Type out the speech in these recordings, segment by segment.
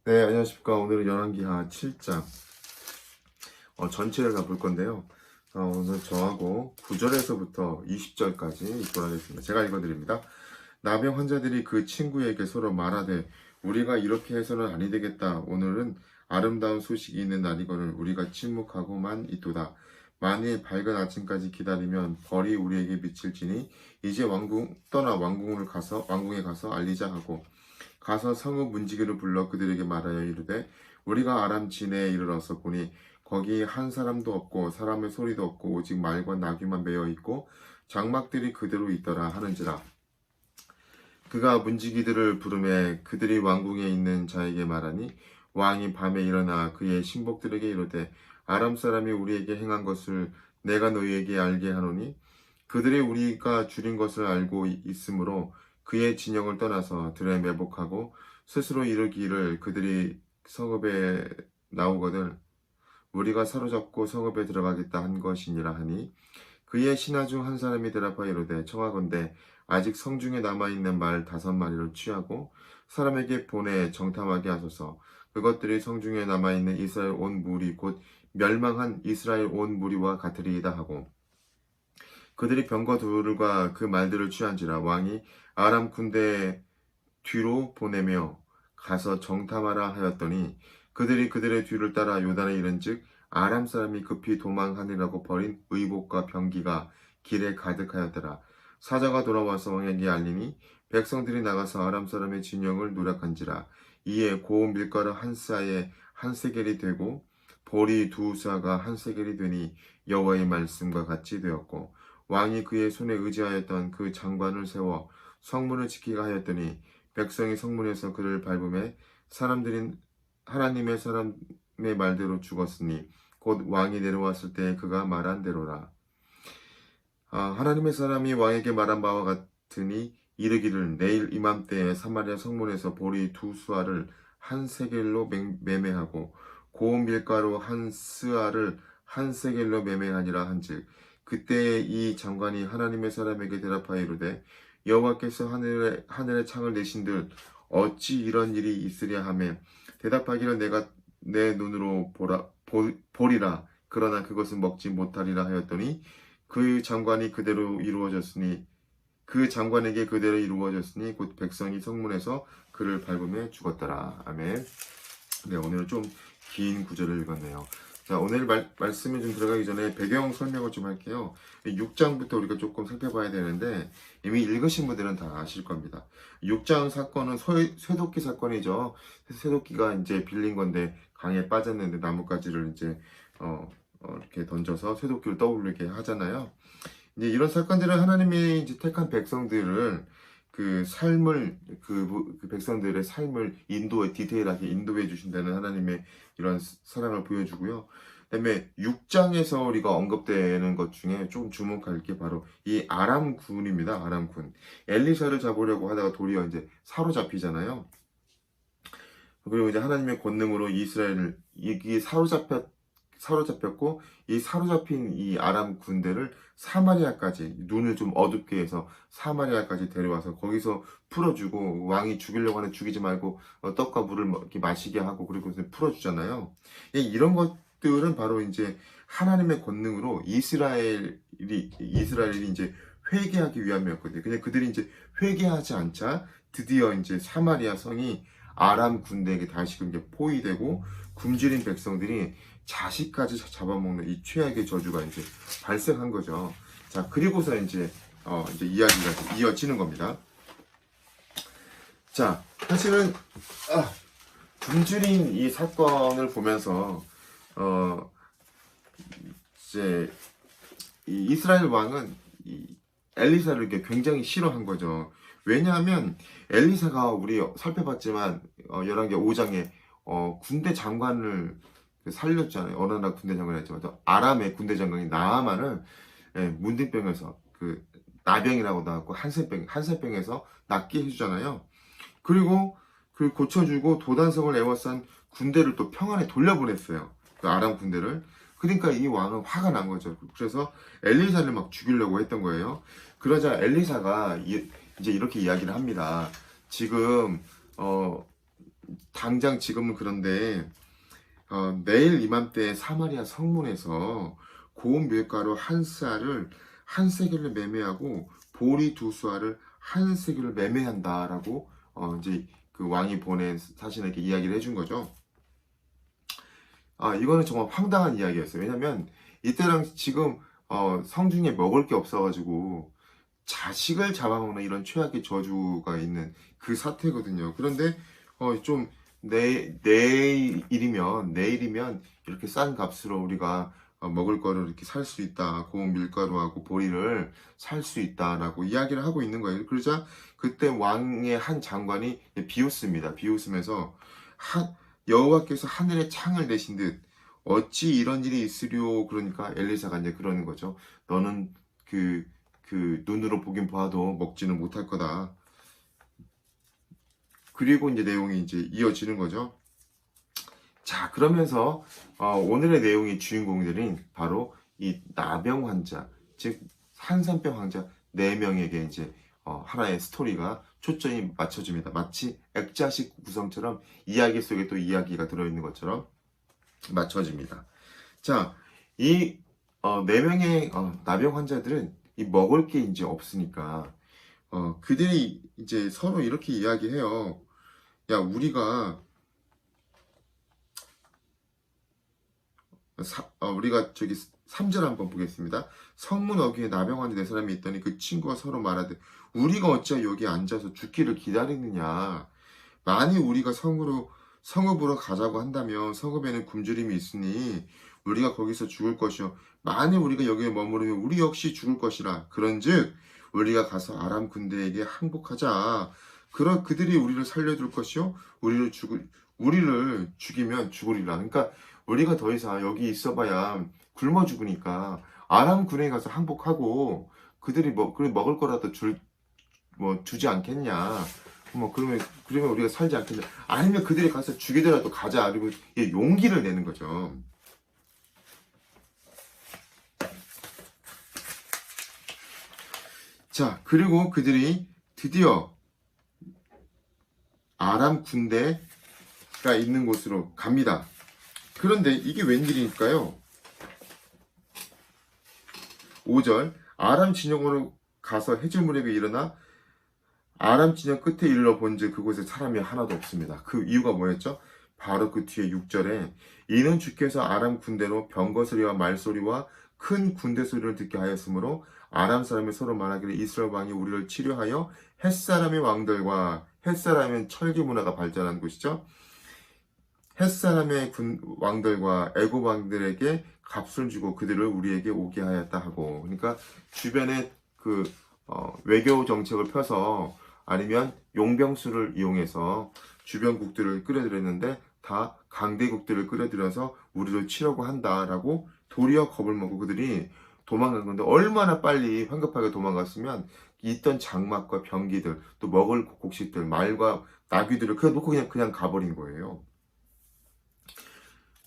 네, 안녕하십니까. 오늘은 열왕기하 7장 전체를 다 볼 건데요. 오늘 저하고 9절에서부터 20절까지 읽도록 하겠습니다. 제가 읽어드립니다. 나병 환자들이 그 친구에게 서로 말하되 우리가 이렇게 해서는 아니 되겠다. 오늘은 아름다운 소식이 있는 날이거늘 우리가 침묵하고만 있도다. 만일 밝은 아침까지 기다리면 벌이 우리에게 미칠지니 이제 왕궁에 가서 알리자 하고 가서 성읍 문지기를 불러 그들에게 말하여 이르되 우리가 아람 진해에 이르러서 보니 거기 한 사람도 없고 사람의 소리도 없고 오직 말과 나귀만 매어 있고 장막들이 그대로 있더라 하는지라. 그가 문지기들을 부르매 그들이 왕궁에 있는 자에게 말하니 왕이 밤에 일어나 그의 신복들에게 이르되 아람 사람이 우리에게 행한 것을 내가 너희에게 알게 하노니 그들이 우리가 줄인 것을 알고 있으므로 그의 진영을 떠나서 들에 매복하고 스스로 이르기를 그들이 성읍에 나오거든 우리가 사로잡고 성읍에 들어가겠다 한 것이니라 하니 그의 신하 중 한 사람이 대답하여 이르되 청하건대 아직 성중에 남아있는 말 5마리를 취하고 사람에게 보내 정탐하게 하소서. 그것들이 성중에 남아있는 이스라엘 온 무리 곧 멸망한 이스라엘 온 무리와 같으리이다 하고 그들이 병거 둘과 그 말들을 취한지라. 왕이 아람 군대 뒤로 보내며 가서 정탐하라 하였더니 그들이 그들의 뒤를 따라 요단에 이른즉 아람 사람이 급히 도망하느라고 버린 의복과 병기가 길에 가득하였더라. 사자가 돌아와서 왕에게 알리니 백성들이 나가서 아람 사람의 진영을 노략한지라. 이에 고운 밀가루 한 스아에 한 세겔이 되고 보리 2스아가 한 세겔이 되니 여호와의 말씀과 같이 되었고 왕이 그의 손에 의지하였던 그 장관을 세워 성문을 지키게 하였더니 백성이 성문에서 그를 밟음에 사람들이 하나님의 사람의 말대로 죽었으니 곧 왕이 내려왔을 때 그가 말한 대로라. 하나님의 사람이 왕에게 말한 바와 같으니 이르기를 내일 이맘때에 사마리아 성문에서 보리 2스아를 한 세겔로 매매하고 고운 밀가루 한 스아를 한 세겔로 매매하니라 한즉 그때에 이 장관이 하나님의 사람에게 대답하여 이르되 여호와께서 하늘의 창을 내신들 어찌 이런 일이 있으랴 하매 대답하기를 내가 내 눈으로 보리라 그러나 그것은 먹지 못하리라 하였더니 그 장관에게 그대로 이루어졌으니 곧 백성이 성문에서 그를 밟으며 죽었더라. 아멘. 네, 오늘은 좀 긴 구절을 읽었네요. 자, 오늘 말씀에 좀 들어가기 전에 배경 설명을 좀 할게요. 6장부터 우리가 조금 살펴봐야 되는데 이미 읽으신 분들은 다 아실 겁니다. 6장 사건은 쇠도끼 사건이죠. 쇠도끼가 이제 빌린 건데 강에 빠졌는데 나뭇가지를 이제 이렇게 던져서 쇠도끼를 떠오르게 하잖아요. 이제 이런 사건들은 하나님이 이제 택한 백성들을 그 백성들의 삶을 디테일하게 인도해 주신다는 하나님의 이런 사랑을 보여주고요. 그다음에 6장에서 우리가 언급되는 것 중에 좀 주목할 게 바로 이 아람군입니다. 아람군. 엘리사를 잡으려고 하다가 도리어 이제 사로잡히잖아요. 그리고 이제 하나님의 권능으로 이스라엘을 사로잡혔고 이 사로잡힌 이 아람 군대를 사마리아까지 눈을 좀 어둡게 해서 사마리아까지 데려와서 거기서 풀어주고 왕이 죽이려고 하는데 죽이지 말고 떡과 물을 이렇게 마시게 하고 그리고 풀어주잖아요. 이런 것들은 바로 이제 하나님의 권능으로 이스라엘이 이제 회개하기 위함이었거든요. 근데 그들이 이제 회개하지 않자 드디어 이제 사마리아 성이 아람 군대에게 다시금 이제 포위되고 굶주린 백성들이 자식까지 잡아먹는 이 최악의 저주가 이제 발생한 거죠. 자, 그리고서 이제 이야기가 이어지는 겁니다. 자, 사실은 굶주린 이 사건을 보면서 이제 이 이스라엘 왕은 이 엘리사를 이렇게 굉장히 싫어한 거죠. 왜냐하면 엘리사가 우리 살펴봤지만 열왕기 5장에 군대 장관을 살렸잖아요. 어느 나라 군대 장관이 했지만 아람의 군대 장관이 나아만을 문둥병에서 그 나병이라고 나왔고 한센병에서 낫게 해주잖아요. 그리고 그 고쳐주고 도단성을 에워싼 군대를 또 평안에 돌려보냈어요. 그 아람 군대를. 그러니까 이 왕은 화가 난 거죠. 그래서 엘리사를 막 죽이려고 했던 거예요. 그러자 엘리사가 이제 이렇게 이야기를 합니다. 지금 당장 지금은 그런데 내일 이맘때 사마리아 성문에서 고운 밀가루 한 쌀을 한 세겔을 매매하고 보리 두 수알을 한 세겔을 매매한다라고 이제 그 왕이 보낸 사신에게 이야기를 해준 거죠. 이거는 정말 황당한 이야기였어요. 왜냐면 이때랑 지금 성중에 먹을 게 없어가지고 자식을 잡아먹는 이런 최악의 저주가 있는 그 사태거든요. 그런데 좀 내일이면 이렇게 싼 값으로 우리가 먹을 거를 이렇게 살 수 있다. 고운 밀가루하고 보리를 살 수 있다라고 이야기를 하고 있는 거예요. 그러자 그때 왕의 한 장관이 비웃습니다. 비웃으면서 여호와께서 하늘에 창을 내신 듯 어찌 이런 일이 있으리요. 그러니까 엘리사가 이제 그러는 거죠. 너는 그 눈으로 보긴 봐도 먹지는 못할 거다. 그리고 이제 내용이 이제 이어지는 거죠. 자, 그러면서 오늘의 내용의 주인공들인 바로 이 나병 환자, 즉 한산병 환자 4명에게 이제 하나의 스토리가 초점이 맞춰집니다. 마치 액자식 구성처럼 이야기 속에 또 이야기가 들어있는 것처럼 맞춰집니다. 자, 이 4명의 나병 환자들은 이 먹을 게 이제 없으니까 그들이 이제 서로 이렇게 이야기해요. 야, 우리가 저기 3절 한번 보겠습니다. 성문 어귀에 나병 환자 4사람이 있더니 그 친구가 서로 말하되 우리가 어찌 여기 앉아서 죽기를 기다리느냐. 만일 우리가 성읍으로 가자고 한다면 성읍에는 굶주림이 있으니 우리가 거기서 죽을 것이요. 만일 우리가 여기에 머무르면 우리 역시 죽을 것이라. 그런즉 우리가 가서 아람 군대에게 항복하자. 그들이 우리를 살려줄 것이요. 우리를 죽이면 죽으리라. 그러니까 우리가 더 이상 여기 있어봐야 굶어 죽으니까 아람 군에 가서 항복하고 그들이 먹을 거라도 주지 않겠냐. 그러면 우리가 살지 않겠냐. 아니면 그들이 가서 죽이더라도 가자. 그리고 용기를 내는 거죠. 자, 그리고 그들이 드디어 아람 군대가 있는 곳으로 갑니다. 그런데 이게 웬일일까요? 5절 아람 진영으로 가서 해질무렵에 일어나 아람 진영 끝에 이르러 본즉 그곳에 사람이 하나도 없습니다. 그 이유가 뭐였죠? 바로 그 뒤에 6절에 이는 주께서 아람 군대로 병거 소리와 말소리와 큰 군대 소리를 듣게 하였으므로 아람 사람이 서로 말하기를 이스라엘 왕이 우리를 치료하여 햇사람의 왕들과 햇사람은 철기 문화가 발전한 곳이죠. 햇사람의 왕들과 애굽 왕들에게 값을 주고 그들을 우리에게 오게 하였다 하고, 그러니까 주변에 외교 정책을 펴서 아니면 용병수를 이용해서 주변국들을 끌어들였는데 다 강대국들을 끌어들여서 우리를 치려고 한다라고 도리어 겁을 먹고 그들이 도망간 건데, 얼마나 빨리 황급하게 도망갔으면 있던 장막과 병기들, 또 먹을 곡식들, 말과 나귀들을 그냥 놓고 그냥 가버린 거예요.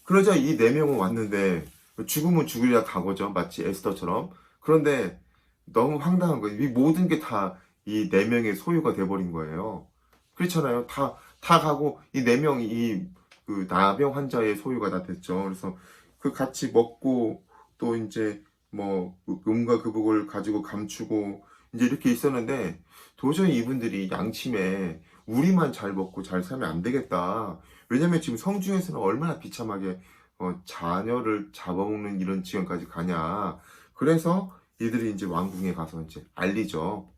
그러자 이 4명은 왔는데 죽으면 죽으리라 각오죠. 마치 에스더처럼. 그런데 너무 황당한 거예요. 이 모든 게 다 이 4명의 소유가 돼버린 거예요. 그렇잖아요. 다 가고 이 4명이 그 나병 환자의 소유가 다 됐죠. 그래서 그 같이 먹고 또 이제 뭐 음과 그복을 가지고 감추고 이제 이렇게 있었는데, 도저히 이분들이 양심에 우리만 잘 먹고 잘 살면 안 되겠다. 왜냐면 지금 성중에서는 얼마나 비참하게 자녀를 잡아먹는 이런 지경까지 가냐. 그래서 이들이 이제 왕궁에 가서 이제 알리죠.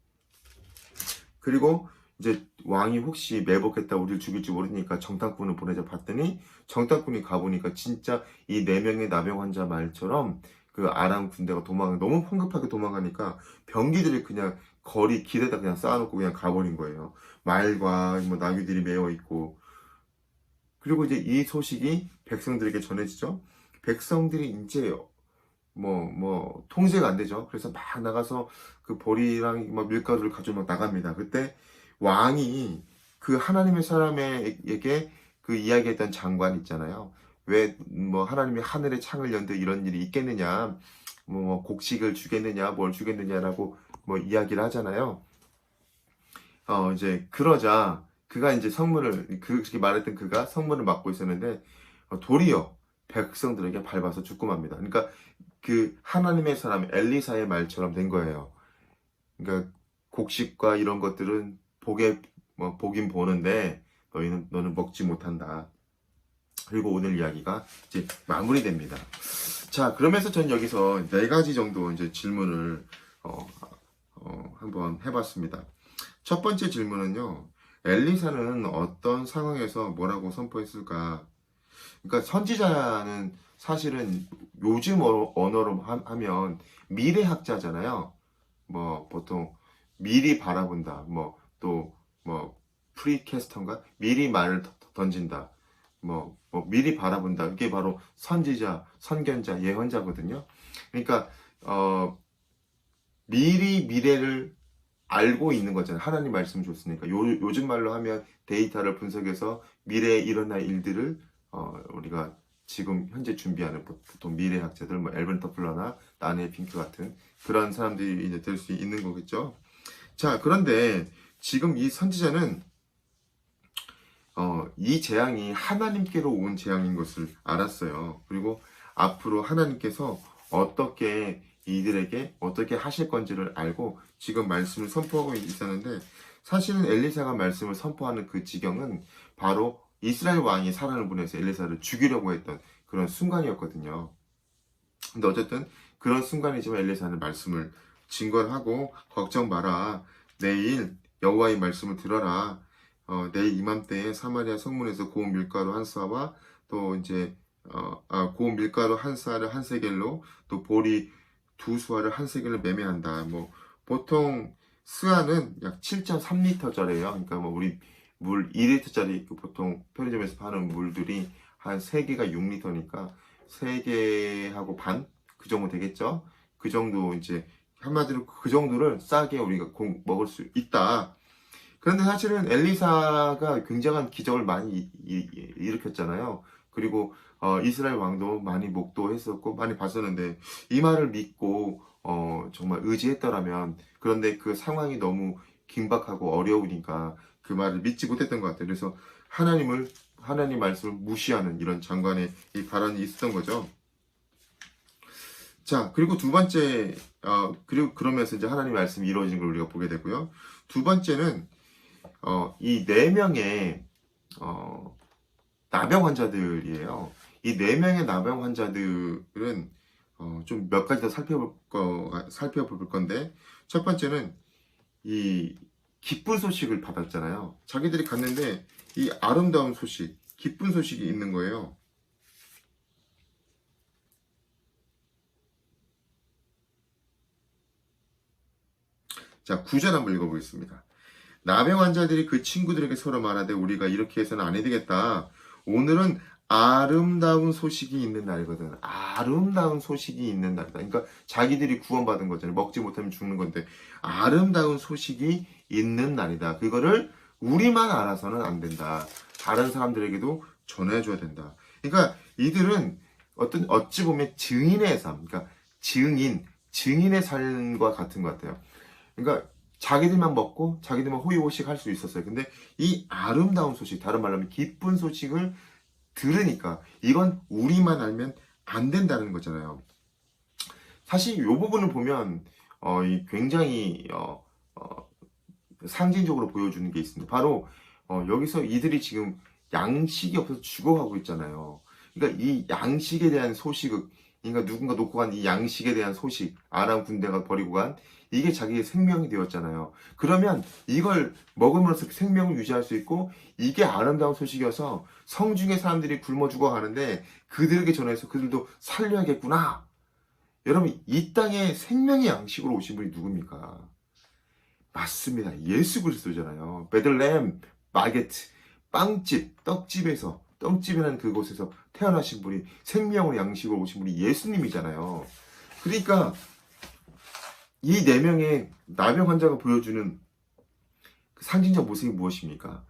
그리고 이제 왕이 혹시 매복했다 우리를 죽일지 모르니까 정탐꾼을 보내자 봤더니 정탐꾼이 가보니까 진짜 이 4명의 나병 환자 말처럼 그 아람 군대가 너무 황급하게 도망가니까 병기들이 그냥 길에다 그냥 쌓아놓고 그냥 가버린 거예요. 말과 뭐 나귀들이 메어 있고. 그리고 이제 이 소식이 백성들에게 전해지죠. 백성들이 이제 통제가 안 되죠. 그래서 막 나가서 그 보리랑 막 밀가루를 가지고 막 나갑니다. 그때 왕이 그 하나님의 사람에게 그 이야기했던 장관 있잖아요. 왜 하나님이 하늘에 창을 연데 이런 일이 있겠느냐, 곡식을 주겠느냐, 뭘 주겠느냐라고 이야기를 하잖아요. 이제 그러자 그가 이제 성문을 그렇게 말했던 그가 성문을 막고 있었는데 도리어 백성들에게 밟아서 죽고 맙니다. 그러니까 그 하나님의 사람 엘리사의 말처럼 된 거예요. 그러니까 곡식과 이런 것들은 보긴 보는데 너는 먹지 못한다. 그리고 오늘 이야기가 이제 마무리됩니다. 자, 그러면서 전 여기서 4가지 정도 이제 질문을 한번 해봤습니다. 첫 번째 질문은요, 엘리사는 어떤 상황에서 뭐라고 선포했을까? 그러니까 선지자는 사실은 요즘 언어로 하면 미래학자잖아요. 뭐 보통 미리 바라본다. 뭐 프리캐스터인가? 미리 말을 던진다. 미리 바라본다. 이게 바로 선지자, 선견자, 예언자거든요. 그러니까 미리 미래를 알고 있는 거잖아요. 하나님 말씀 줬으니까. 요즘 말로 하면 데이터를 분석해서 미래에 일어날 일들을 우리가 지금 현재 준비하는 보통 미래학자들, 뭐 엘번 터플러나 나니엘 핑크 같은 그런 사람들이 이제 될 수 있는 거겠죠. 자, 그런데 지금 이 선지자는 이 재앙이 하나님께로 온 재앙인 것을 알았어요. 그리고 앞으로 하나님께서 어떻게 이들에게 어떻게 하실 건지를 알고 지금 말씀을 선포하고 있었는데, 사실은 엘리사가 말씀을 선포하는 그 지경은 바로 이스라엘 왕이 사람을 보내서 엘리사를 죽이려고 했던 그런 순간이었거든요. 근데 어쨌든 그런 순간이지만 엘리사는 말씀을 증거하고, 걱정 마라, 내일 여호와의 말씀을 들어라. 내일 이맘때에 사마리아 성문에서 고운 밀가루 한 쏴와 또 이제 고운 밀가루 한 쏴를 한 세겔로 또 보리 두 수아를 한 세겔로 매매한다. 보통 스아는 약 7.3리터짜리예요. 그러니까 우리 물 2리터짜리 보통 편의점에서 파는 물들이 한 3개가 6리터니까 3개하고 반? 그 정도 되겠죠? 그 정도 이제 한마디로 그 정도를 싸게 우리가 먹을 수 있다. 그런데 사실은 엘리사가 굉장한 기적을 많이 일으켰잖아요. 그리고 이스라엘 왕도 많이 목도했었고 많이 봤었는데, 이 말을 믿고 정말 의지했더라면, 그런데 그 상황이 너무 긴박하고 어려우니까 그 말을 믿지 못했던 것 같아요. 그래서 하나님 말씀을 무시하는 이런 장관의 이 발언이 있었던 거죠. 자, 그리고 두 번째, 그리고 그러면서 이제 하나님 말씀이 이루어지는 걸 우리가 보게 되고요. 두 번째는 이 4명의 나병 환자들이에요. 이 4명의 나병 환자들은 좀 몇 가지 더 살펴볼 건데, 첫 번째는 이 기쁜 소식을 받았잖아요. 자기들이 갔는데 이 아름다운 소식, 기쁜 소식이 있는 거예요. 자, 9절 한번 읽어보겠습니다. 나병 환자들이 그 친구들에게 서로 말하되 우리가 이렇게 해서는 안 되겠다. 오늘은 아름다운 소식이 있는 날이거든. 아름다운 소식이 있는 날이다. 그러니까 자기들이 구원받은 거잖아요. 먹지 못하면 죽는 건데 아름다운 소식이 있는 날이다. 그거를 우리만 알아서는 안 된다. 다른 사람들에게도 전해줘야 된다. 그러니까 이들은 어찌 보면 증인의 삶, 그러니까 증인의 삶과 같은 것 같아요. 그러니까 자기들만 먹고 자기들만 호의호식 할 수 있었어요. 근데 이 아름다운 소식, 다른 말로 하면 기쁜 소식을 들으니까 이건 우리만 알면 안 된다는 거잖아요. 사실 이 부분을 보면 굉장히 상징적으로 보여주는 게 있습니다. 바로 여기서 이들이 지금 양식이 없어서 죽어가고 있잖아요. 그러니까 이 양식에 대한 소식을, 그러니까 누군가 놓고 간 이 양식에 대한 소식, 아람 군대가 버리고 간 이게 자기의 생명이 되었잖아요. 그러면 이걸 먹으면서 생명을 유지할 수 있고, 이게 아름다운 소식이어서 성중의 사람들이 굶어 죽어가는데 그들에게 전해서 그들도 살려야겠구나. 여러분, 이 땅에 생명의 양식으로 오신 분이 누굽니까? 맞습니다. 예수 그리스도잖아요. 베들레헴 바게트, 빵집, 떡집이라는 그곳에서 태어나신 분이, 생명의 양식으로 오신 분이 예수님이잖아요. 그러니까 이 4명의 나병 환자가 보여주는 그 상징적 모습이 무엇입니까?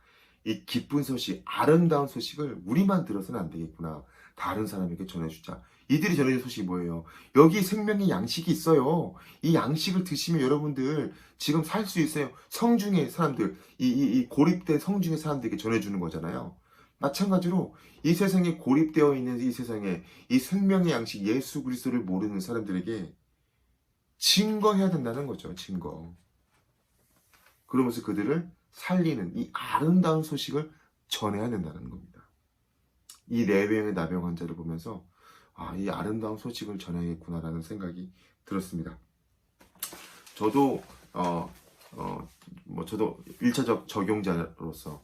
이 기쁜 소식, 아름다운 소식을 우리만 들어서는 안 되겠구나. 다른 사람에게 전해주자. 이들이 전해준 소식이 뭐예요? 여기 생명의 양식이 있어요. 이 양식을 드시면 여러분들 지금 살 수 있어요. 성중의 사람들, 이 고립된 성중의 사람들에게 전해주는 거잖아요. 마찬가지로 이 세상에 고립되어 있는 이 세상에 이 생명의 양식 예수 그리스도를 모르는 사람들에게 증거해야 된다는 거죠. 증거. 그러면서 그들을 살리는 이 아름다운 소식을 전해야 된다는 겁니다. 이 4명의 나병 환자를 보면서 이 아름다운 소식을 전해야겠구나라는 생각이 들었습니다. 저도 저도 1차적 적용자로서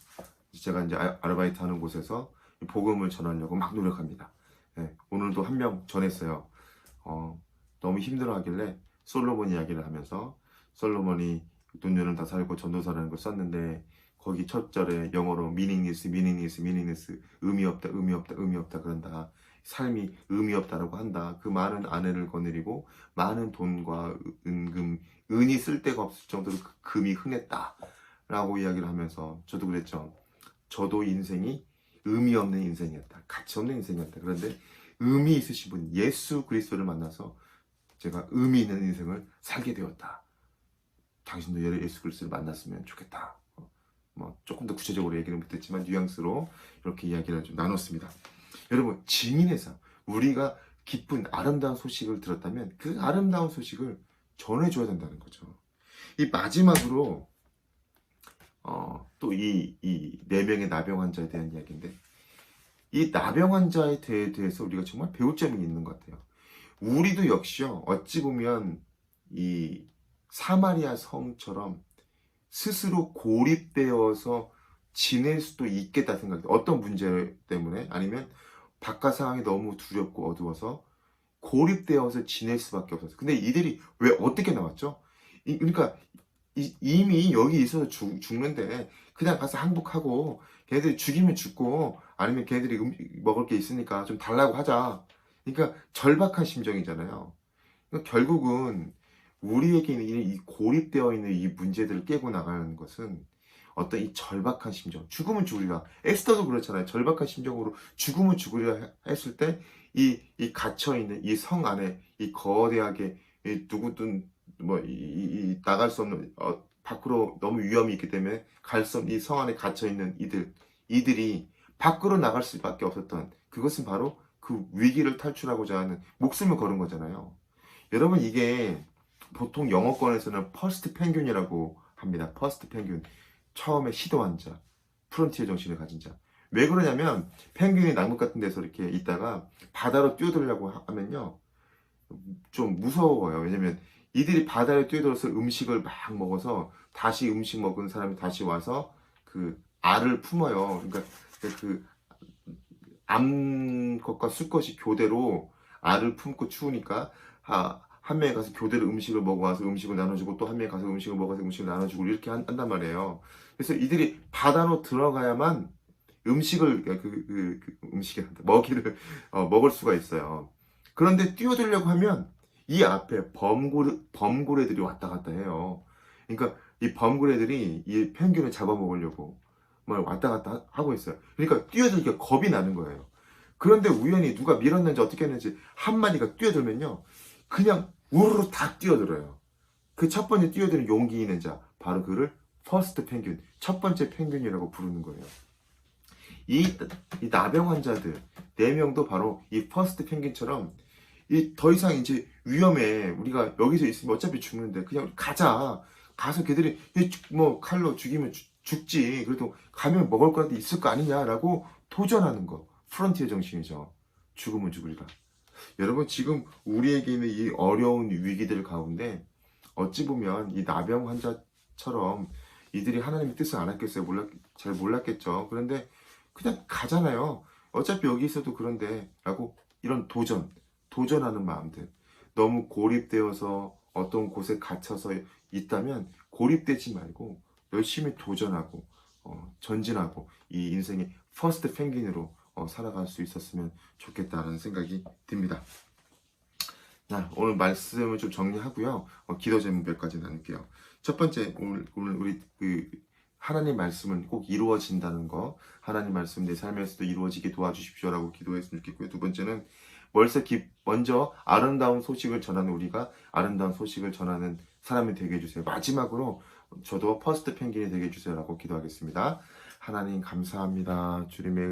제가 이제 아르바이트 하는 곳에서 복음을 전하려고 막 노력합니다. 네, 오늘도 한 명 전했어요. 너무 힘들어하길래 솔로몬 이야기를 하면서 솔로몬이 돈년을 다 살고 전도사라는 걸 썼는데 거기 첫 절에 영어로 meaningless, 의미 없다, 의미 없다, 의미 없다 그런다. 삶이 의미 없다라고 한다. 그 많은 아내를 거느리고 많은 돈과 은금, 은이 쓸 데가 없을 정도로 그 금이 흔했다. 라고 이야기를 하면서 저도 그랬죠. 저도 인생이 의미 없는 인생이었다. 가치 없는 인생이었다. 그런데 의미 있으신 분 예수 그리스도를 만나서 제가 의미 있는 인생을 살게 되었다. 당신도 예수 그리스도를 만났으면 좋겠다. 조금 더 구체적으로 얘기는 못했지만 뉘앙스로 이렇게 이야기를 좀 나눴습니다. 여러분, 증인의 삶, 우리가 기쁜 아름다운 소식을 들었다면 그 아름다운 소식을 전해줘야 된다는 거죠. 이 마지막으로 또 이 4명의 나병 환자에 대한 이야기인데 이 나병 환자에 대해서 우리가 정말 배울 점이 있는 것 같아요. 우리도 역시요, 어찌 보면 이 사마리아 성처럼 스스로 고립되어서 지낼 수도 있겠다 생각해요. 어떤 문제 때문에? 아니면 바깥 상황이 너무 두렵고 어두워서 고립되어서 지낼 수밖에 없었어요. 근데 이들이 왜 어떻게 나왔죠? 그러니까 이미 여기 있어서 죽는데 그냥 가서 항복하고 걔네들이 죽이면 죽고 아니면 걔네들이 먹을 게 있으니까 좀 달라고 하자. 그러니까 절박한 심정이잖아요. 그러니까 결국은 우리에게 있는 이 고립되어 있는 이 문제들을 깨고 나가는 것은 어떤 이 절박한 심정, 죽으면 죽으리라. 에스더도 그렇잖아요. 절박한 심정으로 죽으면 죽으리라 했을 때 이 갇혀있는 이 성 안에 이 거대하게 누구든 나갈 수 없는 밖으로 너무 위험이 있기 때문에 갈 수 없는 이 성 안에 갇혀있는 이들이 밖으로 나갈 수밖에 없었던 그것은 바로 그 위기를 탈출하고자 하는 목숨을 걸은 거잖아요. 여러분, 이게 보통 영어권에서는 퍼스트 펭귄이라고 합니다. 퍼스트 펭귄. 처음에 시도한 자, 프론티어 정신을 가진 자. 왜 그러냐면 펭귄이 나무 같은 데서 이렇게 있다가 바다로 뛰어들려고 하면요, 좀 무서워요. 왜냐면 이들이 바다에 뛰어들어서 음식을 막 먹어서 다시 음식 먹은 사람이 다시 와서 그 알을 품어요. 그러니까 그 암컷과 수컷이 교대로 알을 품고 추우니까 한 명이 가서 교대로 음식을 먹어와서 음식을 나눠주고 또 한 명이 가서 음식을 먹어서 음식을 나눠주고 이렇게 한단 말이에요. 그래서 이들이 바다로 들어가야만 음식을 먹이를 먹을 수가 있어요. 그런데 뛰어들려고 하면 이 앞에 범고래들이 왔다 갔다 해요. 그러니까 이 범고래들이 이 펭귄을 잡아먹으려고 왔다 갔다 하고 있어요. 그러니까 뛰어들기가 겁이 나는 거예요. 그런데 우연히 누가 밀었는지 어떻게 했는지 한 마리가 뛰어들면요, 그냥 우르르 다 뛰어들어요. 그 첫 번째 뛰어드는 용기 있는 자, 바로 그를 퍼스트 펭귄, 첫 번째 펭귄이라고 부르는 거예요. 이 나병 환자들 4명도 바로 이 퍼스트 펭귄처럼 더 이상 이제 위험해, 우리가 여기서 있으면 어차피 죽는데 그냥 가자. 가서 걔들이 칼로 죽이면 죽지. 그래도 가면 먹을 거라도 있을 거 아니냐라고 도전하는 거. 프론티어 정신이죠. 죽으면 죽으리라. 여러분, 지금 우리에게 있는 이 어려운 위기들 가운데 어찌 보면 이 나병 환자처럼 이들이 하나님의 뜻을 안 했겠어요. 잘 몰랐겠죠. 그런데 그냥 가잖아요. 어차피 여기 있어도 그런데 라고 이런 도전하는 마음들. 너무 고립되어서 어떤 곳에 갇혀서 있다면 고립되지 말고 열심히 도전하고 전진하고 이 인생의 퍼스트 펭귄으로 살아갈 수 있었으면 좋겠다는 생각이 듭니다. 자, 오늘 말씀을 좀 정리하고요. 기도 제목 몇 가지 나눌게요. 첫 번째, 오늘 우리 하나님 말씀은 꼭 이루어진다는 거, 하나님 말씀 내 삶에서도 이루어지게 도와주십시오라고 기도했으면 좋겠고요. 두 번째는 먼저 아름다운 소식을 전하는 우리가 아름다운 소식을 전하는 사람이 되게 해주세요. 마지막으로 저도 퍼스트 펭귄이 되게 해주세요라고 기도하겠습니다. 하나님 감사합니다. 주님의